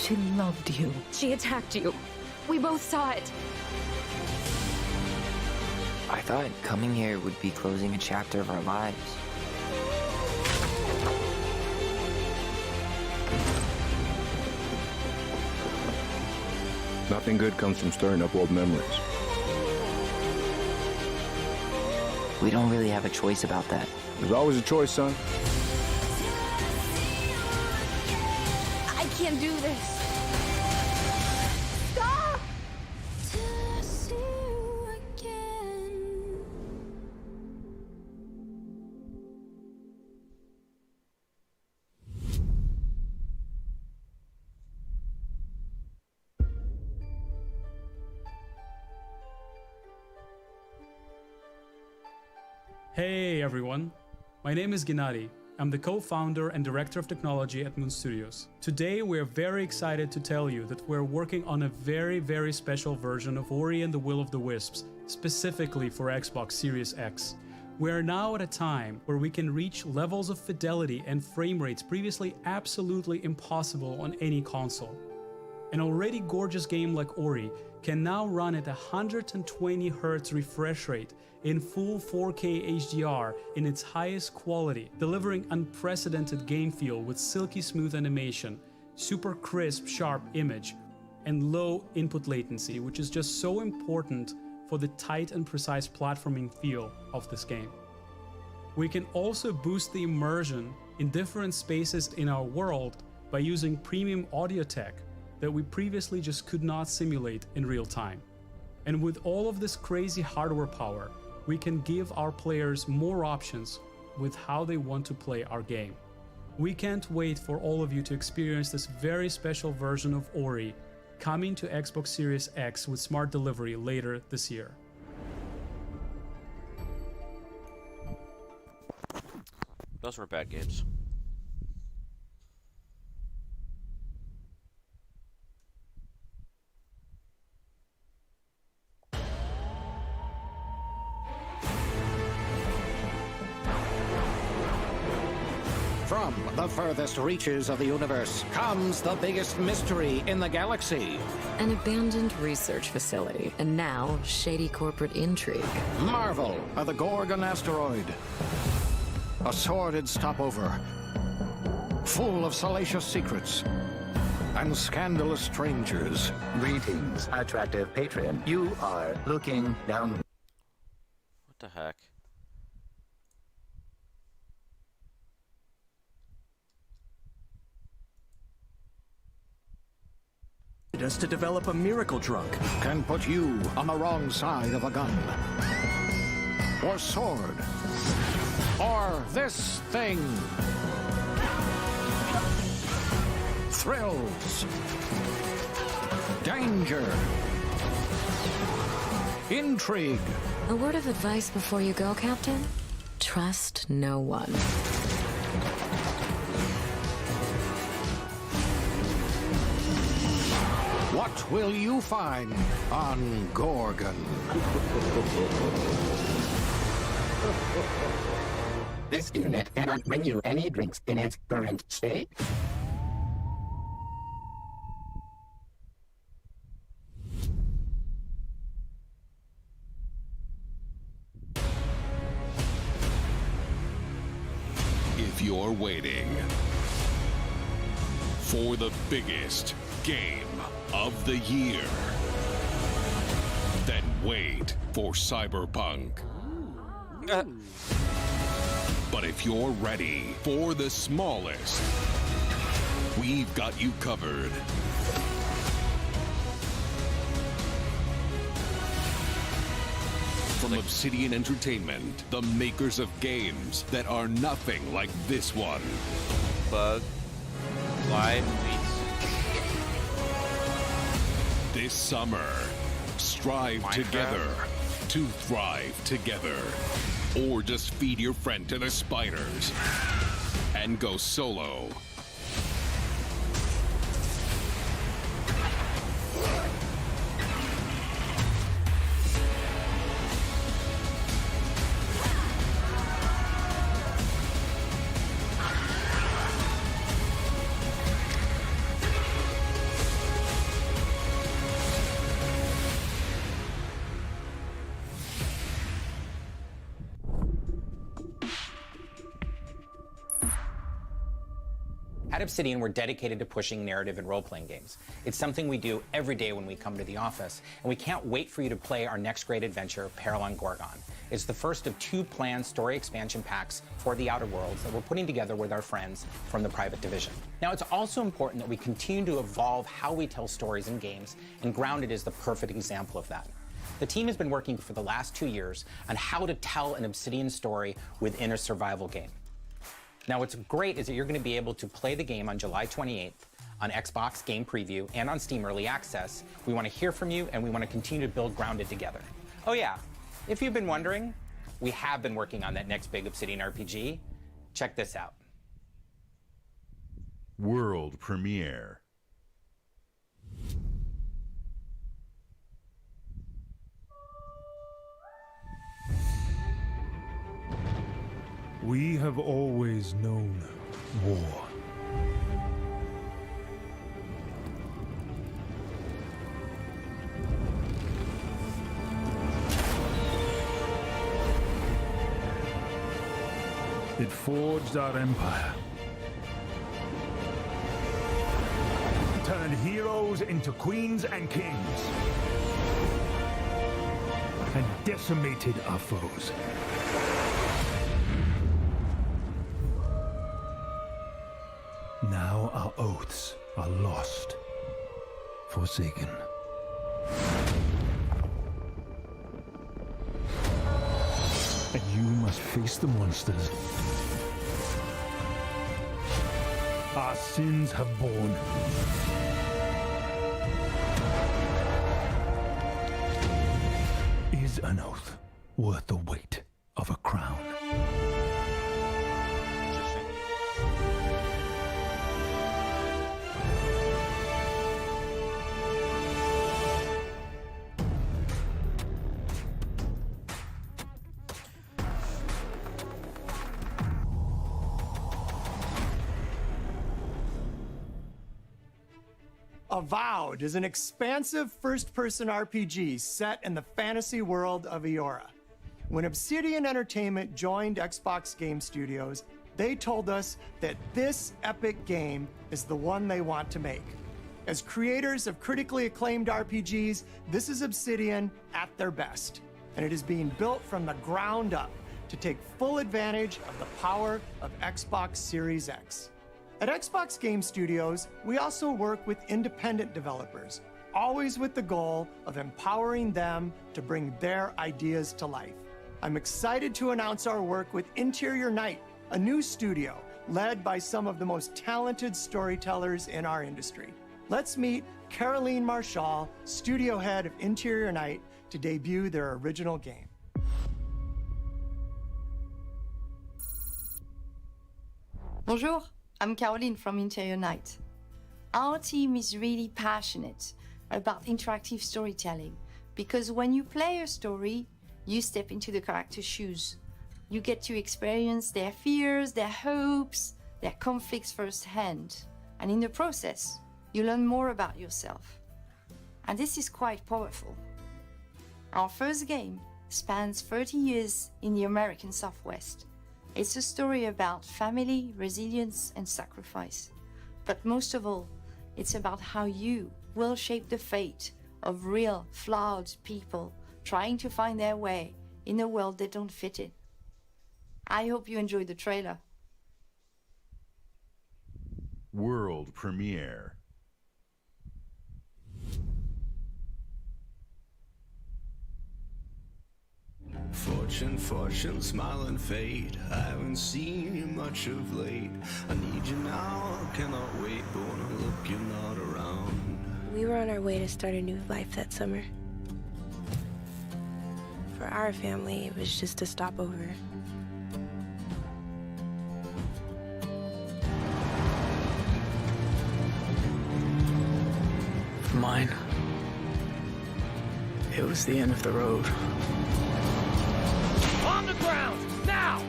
She loved you. She attacked you. We both saw it. I thought coming here would be closing a chapter of our lives. Nothing good comes from stirring up old memories. We don't really have a choice about that. There's always a choice, son. I can't do this. Stop! Hey everyone, my name is Gennady. I'm the co-founder and director of technology at Moon Studios. Today we're very excited to tell you that we're working on a very special version of Ori and the Will of the Wisps, specifically for Xbox Series X. We are now at a time where we can reach levels of fidelity and frame rates previously absolutely impossible on any console. An already gorgeous game like Ori can now run at 120 Hz refresh rate in full 4K HDR in its highest quality, delivering unprecedented game feel with silky smooth animation, super crisp, sharp image, and low input latency, which is just so important for the tight and precise platforming feel of this game. We can also boost the immersion in different spaces in our world by using premium audio tech that we previously just could not simulate in real time. And with all of this crazy hardware power, we can give our players more options with how they want to play our game. We can't wait for all of you to experience this very special version of Ori coming to Xbox Series X with smart delivery later this year. Those were bad games. From the furthest reaches of the universe comes the biggest mystery in the galaxy. An abandoned research facility, and now shady corporate intrigue. Marvel of the Gorgon asteroid. A sordid stopover, full of salacious secrets and scandalous strangers. Greetings, attractive patron. You are looking down. What the heck? Us to develop a miracle drug. Can put you on the wrong side of a gun. Or sword. Or this thing. Thrills. Danger. Intrigue. A word of advice before you go, Captain? Trust no one. What will you find on Gorgon? This unit cannot bring you any drinks in its current state. If you're waiting for the biggest game of the year, then wait for Cyberpunk. But if you're ready for the smallest, we've got you covered. From Obsidian Entertainment, the makers of games that are nothing like this one. Bug. Live tweets. This summer, strive Minecraft. together to thrive together. Or just feed your friend to the spiders and go solo. At Obsidian, we're dedicated to pushing narrative and role-playing games. It's something we do every day when we come to the office, and we can't wait for you to play our next great adventure, Peril on Gorgon. It's the first of 2 planned story expansion packs for the Outer Worlds that we're putting together with our friends from the Private Division. Now, it's also important that we continue to evolve how we tell stories in games, and Grounded is the perfect example of that. The team has been working for the last 2 years on how to tell an Obsidian story within a survival game. Now, what's great is that you're going to be able to play the game on July 28th on Xbox Game Preview and on Steam Early Access. We want to hear from you, and we want to continue to build Grounded together. Oh yeah, if you've been wondering, we have been working on that next big Obsidian RPG. Check this out. World premiere. We have always known war. It forged our empire, turned heroes into queens and kings, and decimated our foes. Now our oaths are lost, forsaken. And you must face the monsters our sins have borne. Is an oath worth the weight of a crown? Avowed is an expansive first-person RPG set in the fantasy world of Eora. When Obsidian Entertainment joined Xbox Game Studios, they told us that this epic game is the one they want to make. As creators of critically acclaimed RPGs, this is Obsidian at their best, and it is being built from the ground up to take full advantage of the power of Xbox Series X. At Xbox Game Studios, we also work with independent developers, always with the goal of empowering them to bring their ideas to life. I'm excited to announce our work with Interior Night, a new studio led by some of the most talented storytellers in our industry. Let's meet Caroline Marshall, studio head of Interior Night, to debut their original game. Bonjour. I'm Caroline from Interior Night. Our team is really passionate about interactive storytelling because when you play a story, you step into the character's shoes. You get to experience their fears, their hopes, their conflicts firsthand. And in the process, you learn more about yourself. And this is quite powerful. Our first game spans 30 years in the American Southwest. It's a story about family, resilience, and sacrifice. But most of all, it's about how you will shape the fate of real, flawed people trying to find their way in a world they don't fit in. I hope you enjoyed the trailer. World premiere. Fortune, smile and fade. I haven't seen you much of late. I need you now, cannot wait. But when I look, you're not around. We were on our way to start a new life that summer. For our family, it was just a stopover. For mine, it was the end of the road. On the ground, now!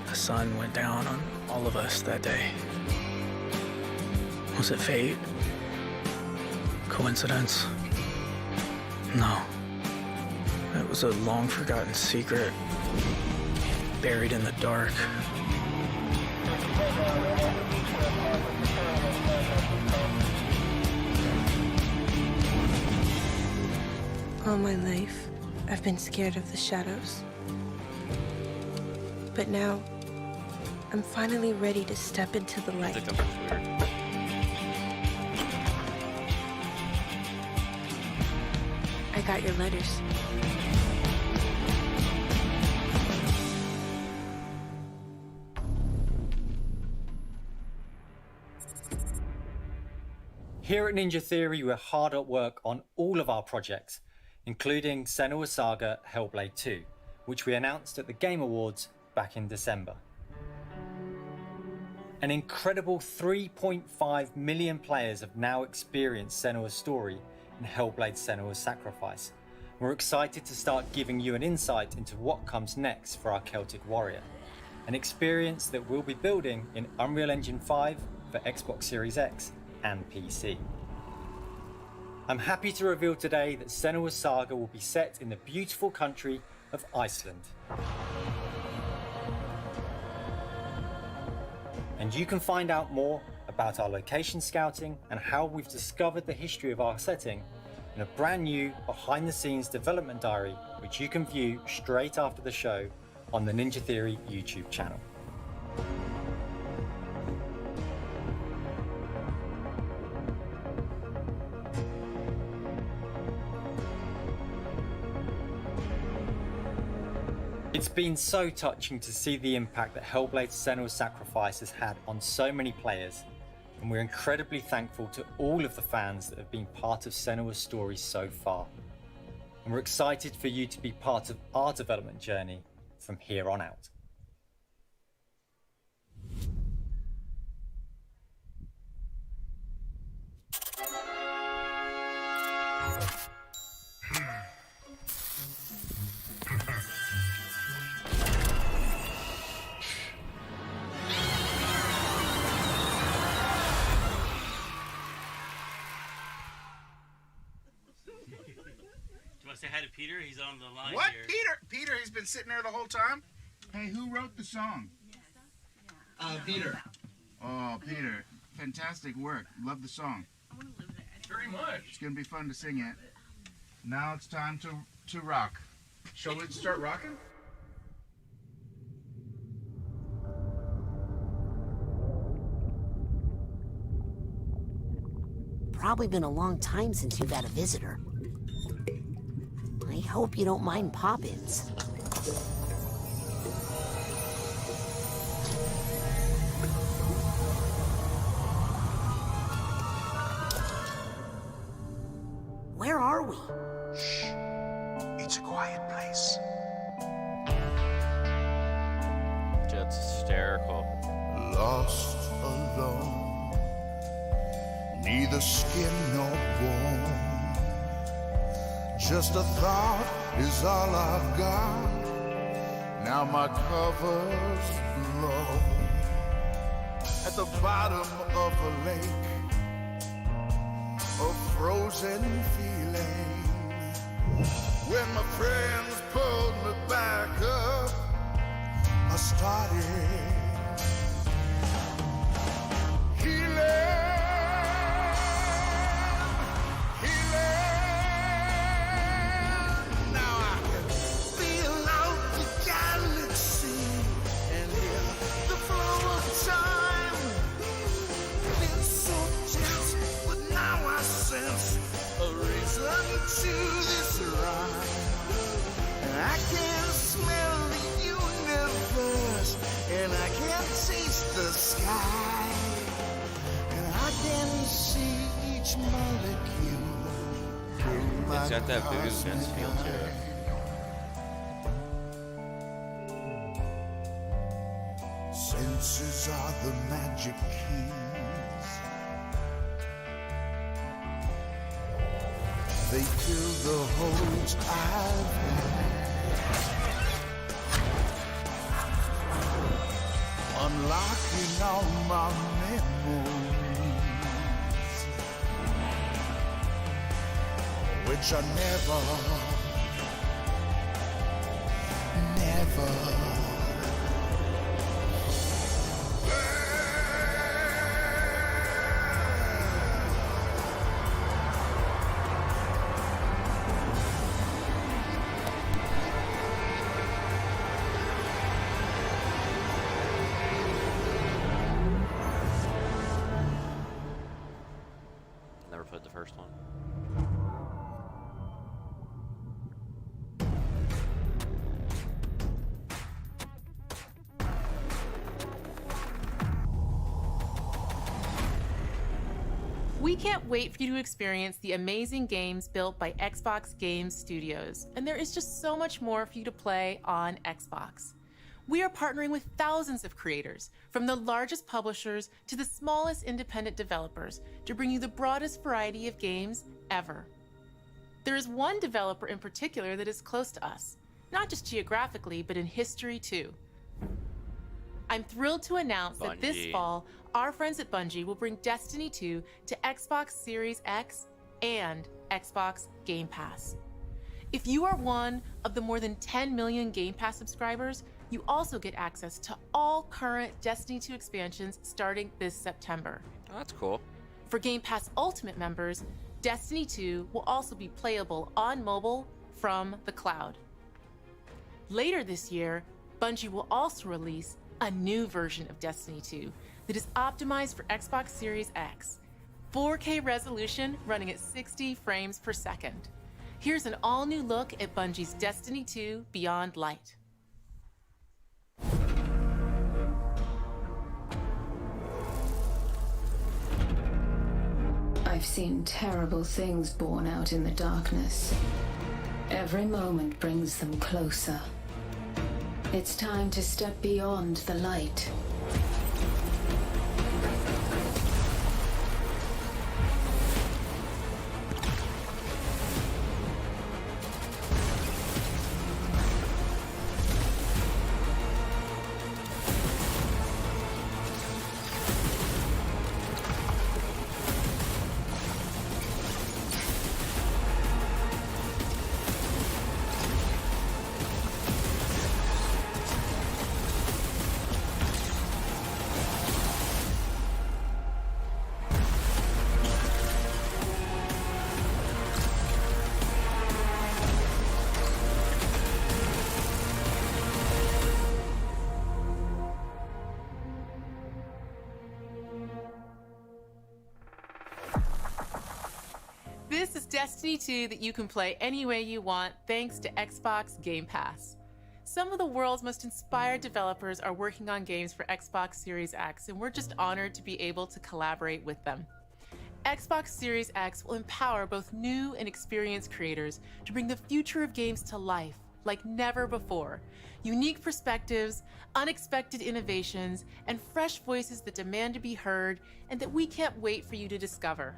The sun went down on all of us that day. Was it fate? Coincidence? No. It was a long-forgotten secret, buried in the dark. All my life, I've been scared of the shadows. But now, I'm finally ready to step into the light. I got your letters. Here at Ninja Theory, we're hard at work on all of our projects, including Senua's Saga Hellblade 2, which we announced at the Game Awards back in December. An incredible 3.5 million players have now experienced Senua's story in Hellblade: Senua's Sacrifice. We're excited to start giving you an insight into what comes next for our Celtic Warrior, an experience that we'll be building in Unreal Engine 5 for Xbox Series X and PC. I'm happy to reveal today that Senua's Saga will be set in the beautiful country of Iceland. And you can find out more about our location scouting and how we've discovered the history of our setting in a brand new behind-the-scenes development diary, which you can view straight after the show on the Ninja Theory YouTube channel. It's been so touching to see the impact that Hellblade: Senua's Sacrifice has had on so many players, and we're incredibly thankful to all of the fans that have been part of Senua's story so far. And we're excited for you to be part of our development journey from here on out. Say hi to Peter. He's on the line what? here. Peter, he's been sitting there the whole time? Hey, who wrote the song? Peter. Oh, Peter. Fantastic work. Love the song. I want to live there. Very much. It's going to be fun to sing it. Now it's time to rock. Shall we start rocking? Probably been a long time since you've had a visitor. I hope you don't mind pop-ins. Where are we? Shh. It's a quiet place. Jet's hysterical. Lost alone, neither skin nor bone. Just a thought is all I've got. Now my cover's blown. At the bottom of a lake, a frozen feeling. When my friends pulled me back up, I started healing. To this rhyme, and I can smell the universe, and I can taste the sky, and I can see each molecule. It's got that voodoo fence feel to it. Senses are the magic keys. They fill the holes I've had, unlocking all my memories, which I never played the first one. We can't wait for you to experience the amazing games built by Xbox Game Studios, and there is just so much more for you to play on Xbox. We are partnering with thousands of creators, from the largest publishers to the smallest independent developers, to bring you the broadest variety of games ever. There is one developer in particular that is close to us, not just geographically, but in history too. I'm thrilled to announce that this fall, our friends at Bungie will bring Destiny 2 to Xbox Series X and Xbox Game Pass. If you are one of the more than 10 million Game Pass subscribers, you also get access to all current Destiny 2 expansions starting this September. Oh, that's cool. For Game Pass Ultimate members, Destiny 2 will also be playable on mobile from the cloud. Later this year, Bungie will also release a new version of Destiny 2 that is optimized for Xbox Series X. 4K resolution running at 60 frames per second. Here's an all-new look at Bungie's Destiny 2 Beyond Light. I've seen terrible things born out in the darkness. Every moment brings them closer. It's time to step beyond the light. This is Destiny 2 that you can play any way you want thanks to Xbox Game Pass. Some of the world's most inspired developers are working on games for Xbox Series X, and we're just honored to be able to collaborate with them. Xbox Series X will empower both new and experienced creators to bring the future of games to life like never before. Unique perspectives, unexpected innovations, and fresh voices that demand to be heard and that we can't wait for you to discover.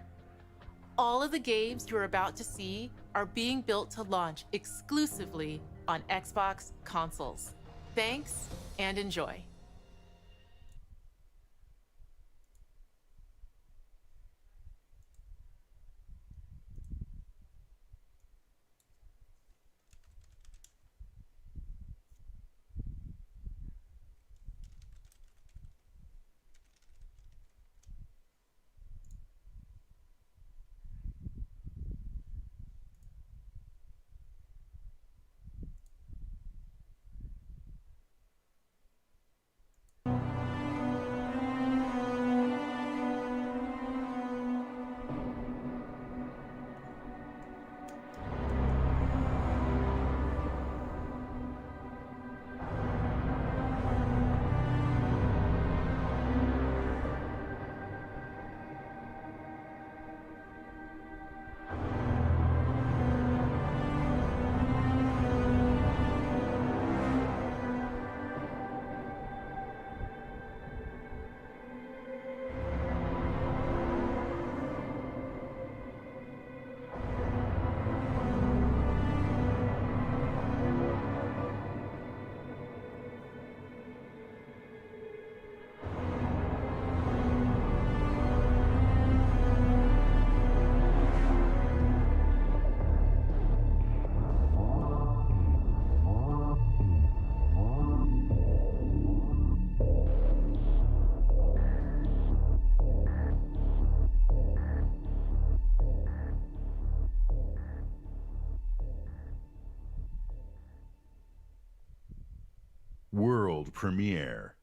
All of the games you're about to see are being built to launch exclusively on Xbox consoles. Thanks and enjoy. World premiere.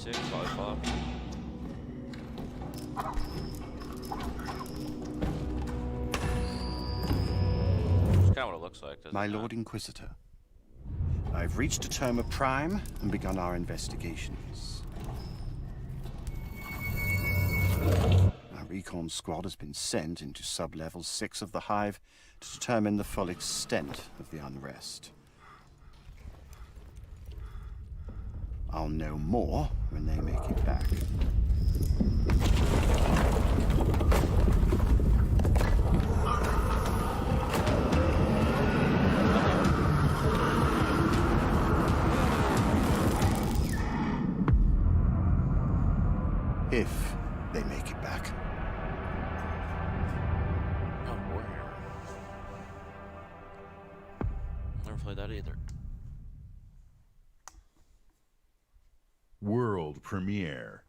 Sick, lollipop. It's kind of what it looks like, doesn't My it? Lord Inquisitor, I've reached a term of prime and begun our investigations. Our recon squad has been sent into sub-level 6 of the Hive to determine the full extent of the unrest. I'll know more when they make it back. If they make it back. Oh, Warhammer. Never played that either. World premiere.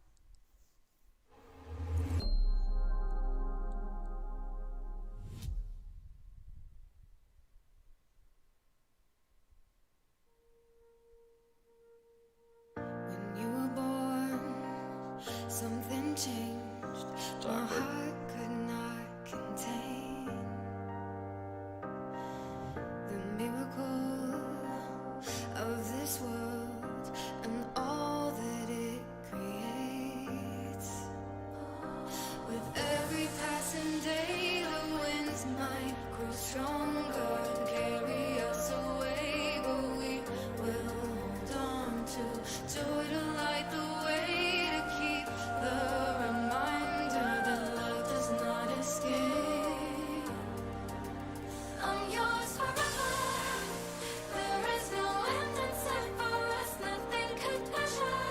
When you were born, something changed. My heart could not contain the miracle of this world and all that it creates. With every passing day, the winds might grow stronger to carry us away, but we will hold on to joy to light the way, to keep the reminder that love does not escape. I'm yours forever. There is no end in sight for us, nothing could measure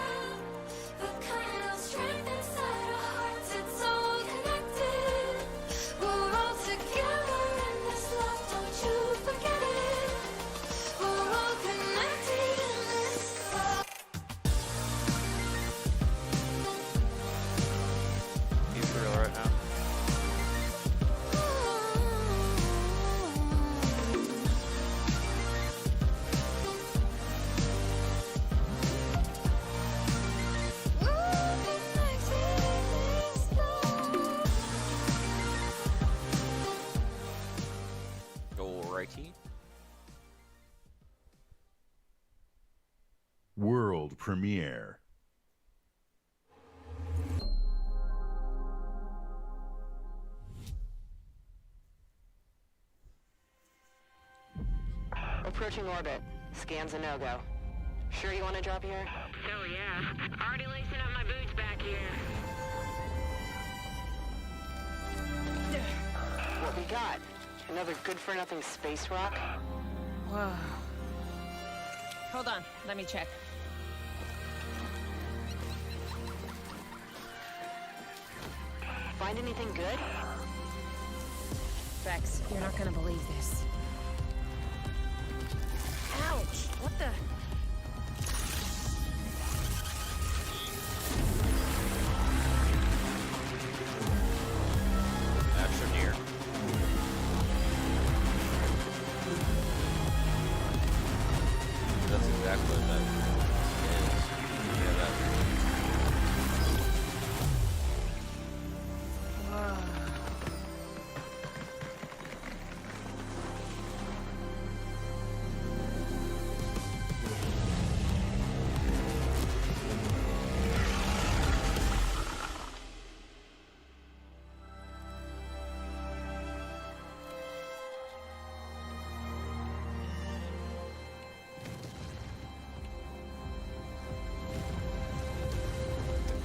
the kind of strength inside our hearts. It's all connected. We're all together in this love, don't you forget it. We're all connected in this love. You for real right now? Alrighty. World premiere. Approaching orbit. Scans a no-go. Sure you want to drop here? Hell yeah. Already lacing up my boots back here. What we got? Another good-for-nothing space rock? Whoa. Hold on, let me check. Find anything good? Vex, you're not gonna believe this. Ouch! What the? Extra near. That's exactly what that is. Yeah, that.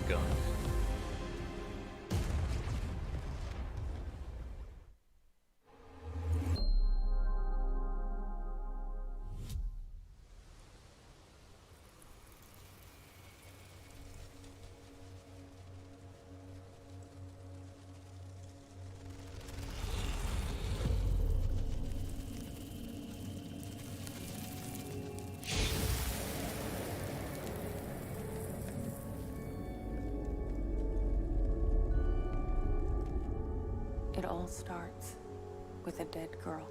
Gun. It all starts with a dead girl.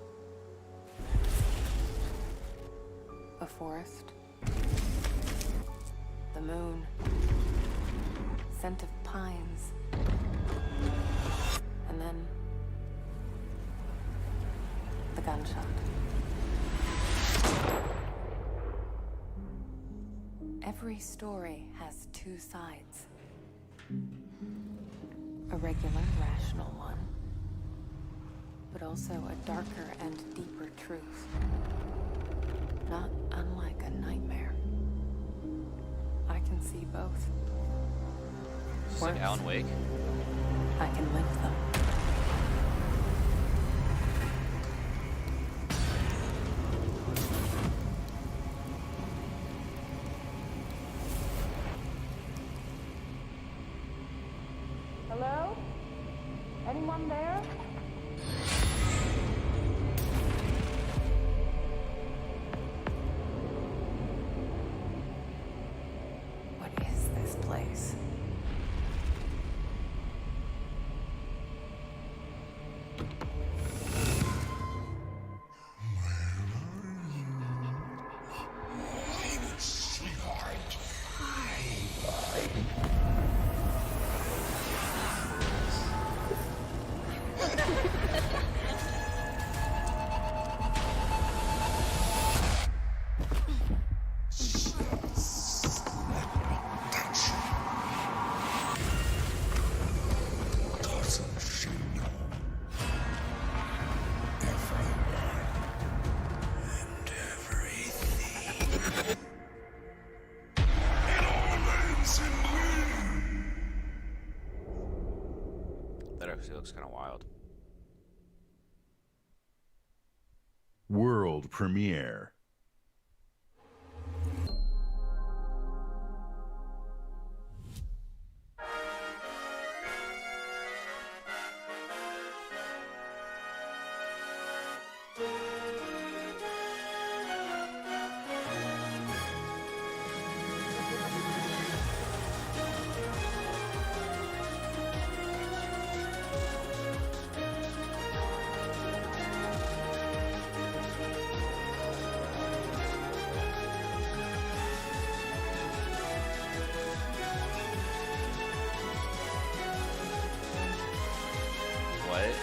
A forest. The moon. scent of pines. And then the gunshot. Every story has two sides. A regular, rational one, but also a darker and deeper truth. Not unlike a nightmare. I can see both. It's like Alan Wake. I can live them. Hello? Anyone there? What is this place? That actually looks kind of wild. World premiere. What?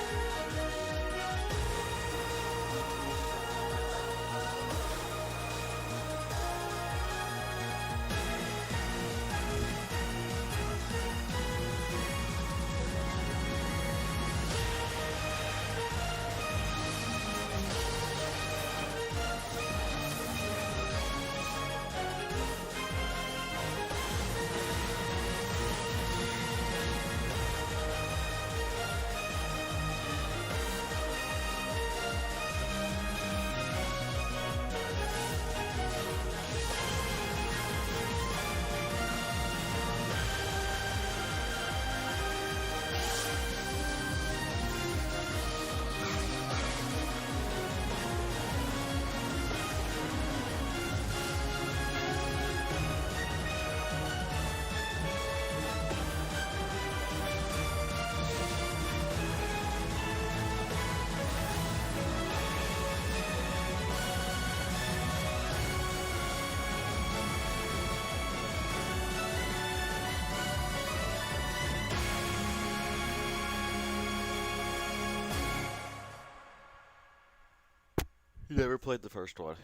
You never played the first one.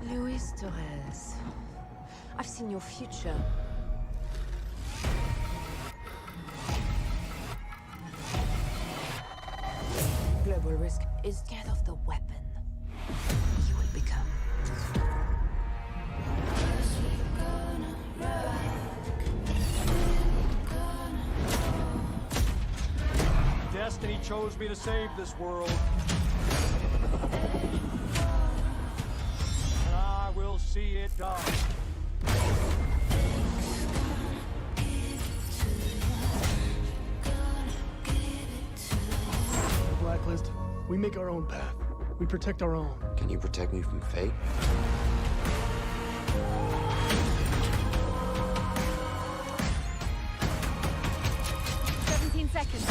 Luis Torres. I've seen your future. Global risk is scared of the weapon you will become. Destiny chose me to save this world. And I will see it done. The Blacklist, we make our own path. We protect our own. Can you protect me from fate? 17 seconds.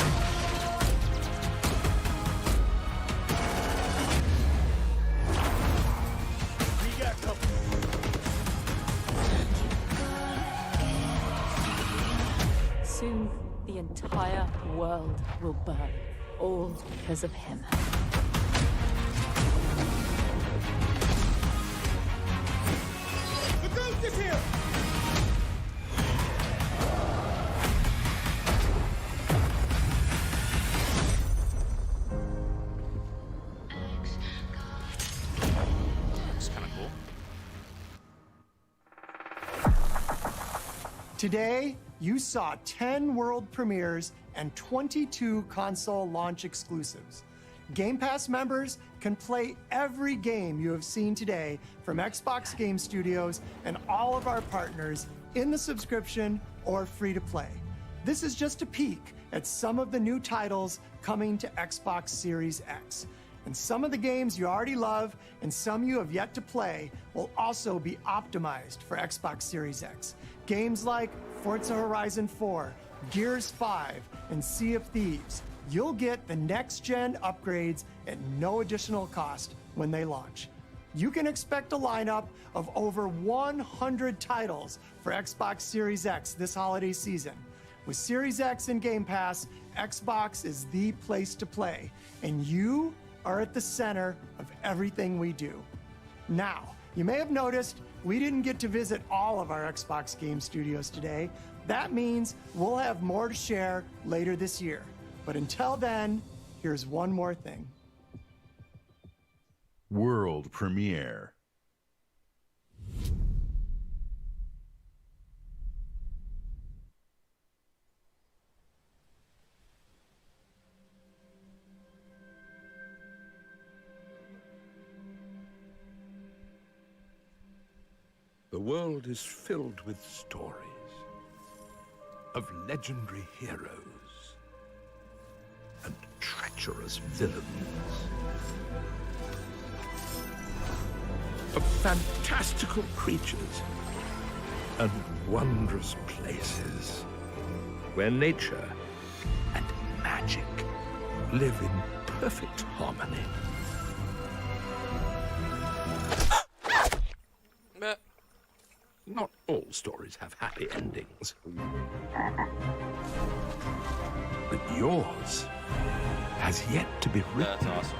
Soon, the entire world will burn, all because of him. The ghost is here! That's kind of cool. Today, you saw 10 world premieres and 22 console launch exclusives. Game Pass members can play every game you have seen today from Xbox Game Studios and all of our partners in the subscription or free to play. This is just a peek at some of the new titles coming to Xbox Series X. And some of the games you already love and some you have yet to play will also be optimized for Xbox Series X. Games like Forza Horizon 4, Gears 5, and Sea of Thieves. You'll get the next-gen upgrades at no additional cost when they launch. You can expect a lineup of over 100 titles for Xbox Series X this holiday season. With Series X and Game Pass, Xbox is the place to play, and you are at the center of everything we do. Now, you may have noticed we didn't get to visit all of our Xbox Game Studios today. That means we'll have more to share later this year. But until then, here's one more thing. World premiere. The world is filled with stories of legendary heroes and treacherous villains, of fantastical creatures and wondrous places where nature and magic live in perfect harmony. Not all stories have happy endings. But yours has yet to be written. That's awesome.